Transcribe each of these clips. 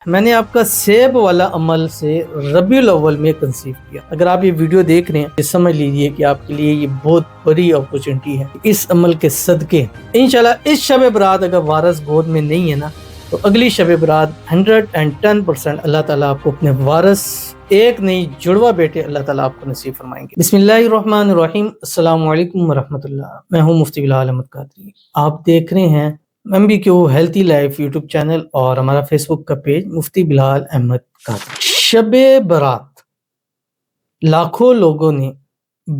میں نے آپ کا سیب والا عمل سے ربیع الاول میں کنسیو کیا۔ اگر آپ یہ ویڈیو دیکھ رہے ہیں تو سمجھ لیجئے کہ آپ کے لیے یہ بہت بڑی اپورچنٹی ہے۔ اس عمل کے صدقے انشاءاللہ اس شب برات اگر وارث گود میں نہیں ہے نا تو اگلی شب برات 110% اللہ تعالیٰ آپ کو اپنے وارث ایک نہیں جڑوا بیٹے اللہ تعالیٰ آپ کو نصیب فرمائیں گے۔ بسم اللہ الرحمن الرحیم۔ السلام علیکم ورحمۃ اللہ۔ میں ہوں مفتی بلال احمد قادری۔ آپ دیکھ رہے ہیں MBQ healthy life YouTube channel اور ہمارا فیس بک کا پیج مفتی بلال احمد قادری۔ شب برات لاکھوں لوگوں نے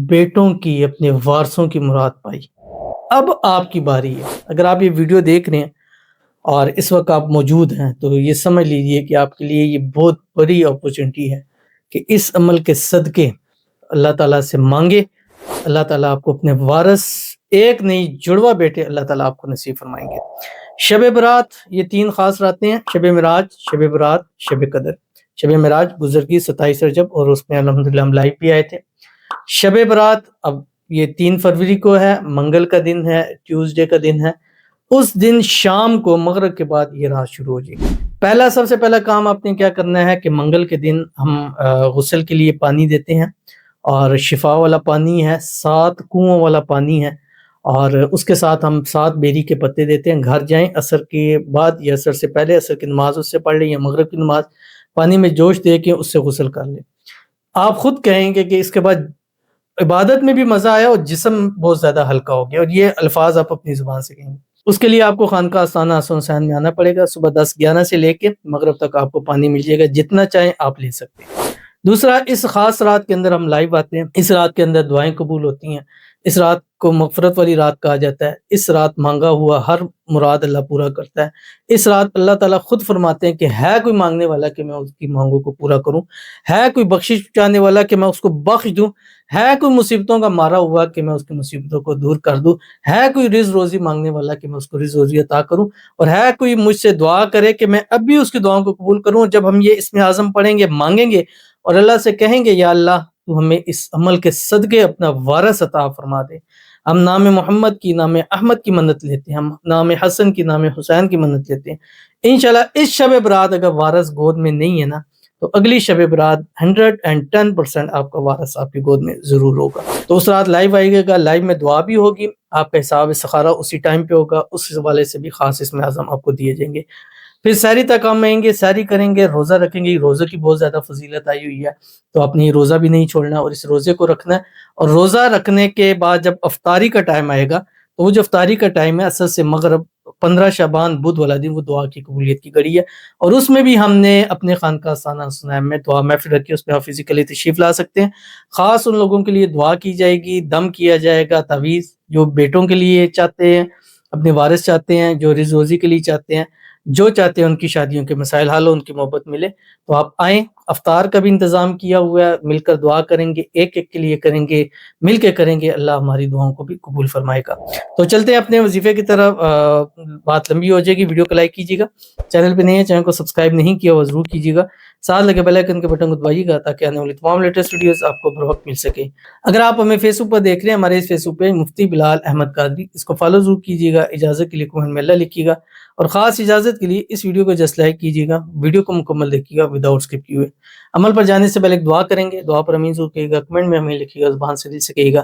بیٹوں کی اپنے وارثوں کی مراد پائی۔ اب آپ کی باری ہے۔ اگر آپ یہ ویڈیو دیکھ رہے ہیں اور اس وقت آپ موجود ہیں تو یہ سمجھ لیجئے کہ آپ کے لیے یہ بہت بڑی اپورچنٹی ہے کہ اس عمل کے صدقے اللہ تعالیٰ سے مانگے، اللہ تعالیٰ آپ کو اپنے وارث ایک نہیں جڑوا بیٹے اللہ تعالیٰ آپ کو نصیب فرمائیں گے۔ شب برات یہ 3 خاص راتیں ہیں: شب معراج، شب برات، شب قدر۔ شب معراج گزر گئی 27 رجب اور اس میں الحمدللہ ہم لائیو بھی آئے تھے۔ شب برات اب یہ 3 فروری کو ہے، منگل کا دن ہے، ٹیوزڈے کا دن ہے۔ اس دن شام کو مغرب کے بعد یہ رات شروع ہو جائے گی۔ سب سے پہلا کام آپ نے کیا کرنا ہے کہ منگل کے دن ہم غسل کے لیے پانی دیتے ہیں اور شفا والا پانی ہے، 7 کنووں والا پانی ہے، اور اس کے ساتھ ہم 7 بیری کے پتے دیتے ہیں۔ گھر جائیں عصر کے بعد یا عصر سے پہلے عصر کی نماز اس سے پڑھ لیں یا مغرب کی نماز، پانی میں جوش دے کے اس سے غسل کر لیں۔ آپ خود کہیں گے کہ اس کے بعد عبادت میں بھی مزہ آیا اور جسم بہت زیادہ ہلکا ہو گیا، اور یہ الفاظ آپ اپنی زبان سے کہیں گے۔ اس کے لیے آپ کو خانقاہ آستانہ حسن حسین میں آنا پڑے گا۔ صبح 10-11 سے لے کے مغرب تک آپ کو پانی مل جائے گا، جتنا چاہیں آپ لے سکتے ہیں۔ دوسرا، اس خاص رات کے اندر ہم لائیو آتے ہیں۔ اس رات کے اندر دعائیں قبول ہوتی ہیں۔ اس رات کو مغفرت والی رات کہا جاتا ہے۔ اس رات مانگا ہوا ہر مراد اللہ پورا کرتا ہے۔ اس رات اللہ تعالیٰ خود فرماتے ہیں کہ ہے کوئی مانگنے والا کہ میں اس کی مانگوں کو پورا کروں، ہے کوئی بخشش چاہنے والا کہ میں اس کو بخش دوں، ہے کوئی مصیبتوں کا مارا ہوا کہ میں اس کی مصیبتوں کو دور کر دوں، ہے کوئی رزق روزی مانگنے والا کہ میں اس کو رزق روزی عطا کروں، اور ہے کوئی مجھ سے دعا کرے کہ میں اب بھی اس کی دعاؤں کو قبول کروں۔ جب ہم یہ اسم اعظم پڑھیں گے، مانگیں گے اور اللہ سے کہیں گے یا اللہ تو ہمیں اس عمل کے صدقے اپنا وارث عطا فرما دے، ہم نام محمد کی، نام احمد کی منت لیتے ہیں، ہم نام حسن کی، نام حسین کی منت لیتے ہیں۔ انشاءاللہ اس شب برات اگر وارث گود میں نہیں ہے نا تو اگلی شب برات 110% آپ کا وارث آپ کی گود میں ضرور ہوگا۔ تو اس رات لائیو آئیے گا، لائیو میں دعا بھی ہوگی، آپ کا حساب استخارہ اسی ٹائم پہ ہوگا، اس حوالے سے بھی خاص اسم اعظم آپ کو دیے جائیں گے۔ پھر سحری تک ہم آئیں گے، سحری کریں گے، روزہ رکھیں گے۔ روزے کی بہت زیادہ فضیلت آئی ہوئی ہے، تو آپ نے یہ روزہ بھی نہیں چھوڑنا اور اس روزے کو رکھنا ہے۔ اور روزہ رکھنے کے بعد جب افطاری کا ٹائم آئے گا تو وہ جو افطاری کا ٹائم ہے عصر سے مغرب 15 شعبان بدھ والا دن، وہ دعا کی قبولیت کی گھڑی ہے، اور اس میں بھی ہم نے اپنے خانقاہ آستانہ سنیم میں دعا محفل رکھی، اس میں آپ فزیکلی تشریف لا سکتے ہیں۔ خاص ان لوگوں کے لیے دعا کی جائے گی، دم کیا جائے گا، تعویذ جو بیٹوں کے لیے چاہتے ہیں، اپنے وارث چاہتے ہیں، جو رزق روزی کے لیے چاہتے ہیں، جو چاہتے ہیں ان کی شادیوں کے مسائل حل ہو، ان کی محبت ملے، تو آپ آئیں۔ افطار کا بھی انتظام کیا ہوا ہے، مل کر دعا کریں گے، ایک ایک کے لیے کریں گے، مل کے کریں گے، اللہ ہماری دعاؤں کو بھی قبول فرمائے گا۔ تو چلتے ہیں اپنے وظیفے کی طرف۔ بات لمبی ہو جائے گی، ویڈیو کو لائک کیجیے گا، چینل پہ نہیں ہے چینل کو سبسکرائب نہیں کیا وہ ضرور کیجیے گا، ساتھ لگے بیل آئیکن کے بٹن کو دبائیے گا تاکہ آنے والی تمام لیٹسٹ ویڈیوز آپ کو بر وقت مل سکے۔ اگر آپ ہمیں فیس بک پر دیکھ رہے ہیں، ہمارے اس فیس بک پہ مفتی بلال احمد قادری، اس کو فالو ضرور کیجیے گا۔ اجازت کے لیے کمنٹ میں اللہ لکھیے گا، اور خاص اجازت کے لیے اس ویڈیو کو جسٹ لائک کیجیے گا، ویڈیو کو مکمل دیکھیے گا وداؤٹ اسکپ کیے ہوئے۔ عمل پر جانے سے پہلے ایک دعا کریں گے، دعا پر امین ضرور کہیے گا، کمنٹ میں ہمیں لکھیے گا، زبان سے دل سے کہیے گا۔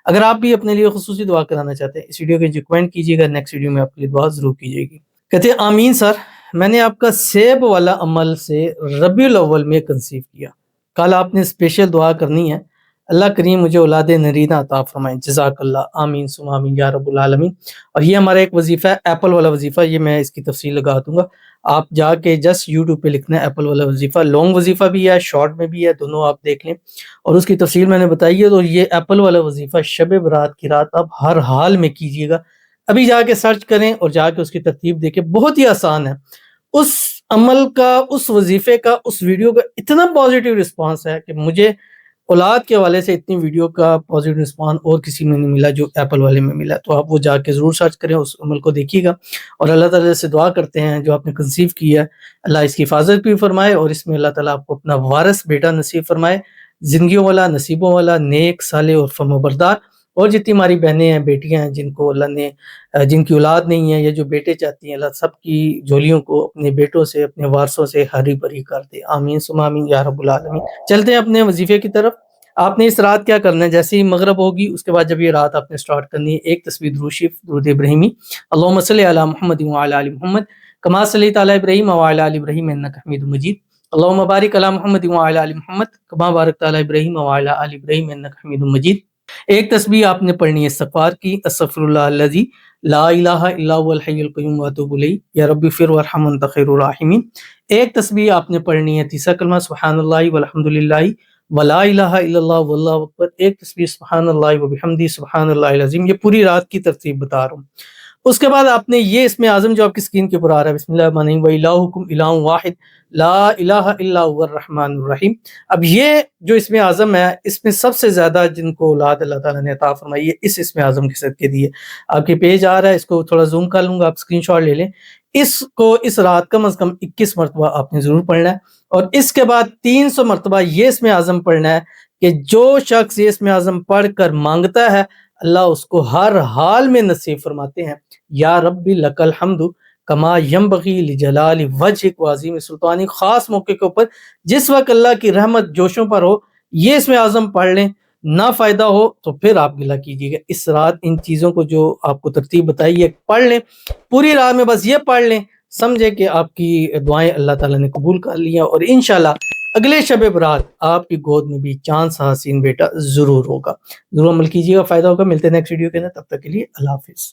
اگر آپ بھی اپنے لیے خصوصی دعا کرانا چاہتے ہیں، اس ویڈیو کے جو کمنٹ کیجیے گا، نیکسٹ ویڈیو میں آپ کے لیے دعا ضرور کی جائے گی۔ کہتے ہیں آمین سر، میں نے آپ کا سیب والا عمل سے ربیع الاول میں کنسیو کیا۔ کل آپ نے اسپیشل دعا کرنی ہے، اللہ کریم مجھے اولاد نرینہ عطا فرمائیں، جزاک اللہ، آمین ثم آمین یا رب العالمین۔ اور یہ ہمارا ایک وظیفہ ہے، ایپل والا وظیفہ، یہ میں اس کی تفصیل لگا دوں گا، آپ جا کے جسٹ یوٹیوب پہ لکھنا ہے ایپل والا وظیفہ، لانگ وظیفہ بھی ہے، شارٹ میں بھی ہے، دونوں آپ دیکھ لیں، اور اس کی تفصیل میں نے بتائی ہے۔ تو یہ ایپل والا وظیفہ شب برات کی رات آپ ہر حال میں کیجیے گا، ابھی جا کے سرچ کریں اور جا کے اس کی ترتیب دیکھیں، بہت ہی آسان ہے۔ اس عمل کا، اس وظیفے کا، اس ویڈیو کا اتنا پازیٹیو رسپانس ہے کہ مجھے اولاد کے حوالے سے اتنی ویڈیو کا پازیٹیو رسپانس اور کسی میں نہیں ملا جو ایپل والے میں ملا۔ تو آپ وہ جا کے ضرور سرچ کریں، اس عمل کو دیکھیے گا، اور اللہ تعالیٰ سے دعا کرتے ہیں جو آپ نے کنسیو کیا ہے اللہ اس کی حفاظت بھی فرمائے، اور اس میں اللہ تعالیٰ آپ کو اپنا وارث بیٹا نصیب فرمائے، زندگیوں والا، نصیبوں والا، نیک، صالح اور فرمانبردار۔ اور جتنی ہماری بہنیں ہیں بیٹیاں ہیں جن کو اللہ نے جن کی اولاد نہیں ہے یا جو بیٹے چاہتی ہیں، اللہ سب کی جھولیوں کو اپنے بیٹوں سے اپنے وارثوں سے ہری بھری کر دے، آمین ثم آمین یا رب العالمین۔ چلتے ہیں اپنے وظیفے کی طرف۔ آپ نے اس رات کیا کرنا ہے، جیسے ہی مغرب ہوگی اس کے بعد جب یہ رات آپ نے سٹارٹ کرنی ہے، ایک تسبیح درود شریف درود ابراہیمی، اللہم صلی علی محمد وعلی آل محمد کما صلیت علی ابراہیم وعلی آل ابراہیم انک حمید مجید، اللہم بارک علی محمد وعلی آل محمد کما بارکت علی ابراہیم وعلی آل ابراہیم انک حمید مجید۔ ایک تسبیح آپ نے پڑھنی ہے استغفار کی، استغفر اللہ الذی لا الہ الا هو الحی القیوم واتوب الیہ یا رب اغفر وارحم وانت خیر الراحمین۔ ایک تسبیح آپ نے پڑھنی ہے تیسرا کلمہ سبحان اللہ والحمد للہ ولا الہ الا اللہ واللہ اکبر، ایک تسبیح سبحان اللہ وبحمدہ سبحان اللہ العظیم۔ یہ پوری رات کی ترتیب بتا رہا ہوں۔ اس کے بعد آپ نے یہ اسم اعظم جو آپ کی اسکرین کے اوپر آ رہا ہے، بسم اللہ الرحمن الرحیم وَإِلَٰهُكُمْ إِلَٰهٌ وَاحِدٌ لَا إِلَٰهَ إِلَّا هُوَ الرَّحْمَٰنُ الرَّحِيمُ۔ اب یہ جو اسم اعظم ہے اس میں سب سے زیادہ جن کو اولاد اللہ تعالیٰ نے عطا فرمائی ہے اس اسم اعظم کے صدقے دی ہے۔ آپ کے پیج آ رہا ہے، اس کو تھوڑا زوم کر لوں گا، آپ اسکرین شاٹ لے لیں۔ اس کو اس رات کم از کم 21 مرتبہ آپ نے ضرور پڑھنا ہے، اور اس کے بعد 300 مرتبہ یہ اسم اعظم پڑھنا ہے کہ جو شخص یہ اسم اعظم پڑھ کر مانگتا ہے اللہ اس کو ہر حال میں نصیب فرماتے ہیں۔ یا ربی لک الحمد کما ینبغی لجلال وجہک وعظیم سلطانی، خاص موقع کے اوپر جس وقت اللہ کی رحمت جوشوں پر ہو یہ اسم اعظم پڑھ لیں، نہ فائدہ ہو تو پھر آپ گلہ کیجیے گا۔ اس رات ان چیزوں کو جو آپ کو ترتیب بتائی ہے پڑھ لیں، پوری رات میں بس یہ پڑھ لیں، سمجھے کہ آپ کی دعائیں اللہ تعالیٰ نے قبول کر لی ہیں، اور انشاءاللہ اگلے شب برات آپ کی گود میں بھی چاند سا حسین بیٹا ضرور ہوگا۔ ضرور عمل کیجیے گا، فائدہ ہوگا۔ ملتے ہیں نیکسٹ ویڈیو کے اندر، تب تک کے لیے اللہ حافظ۔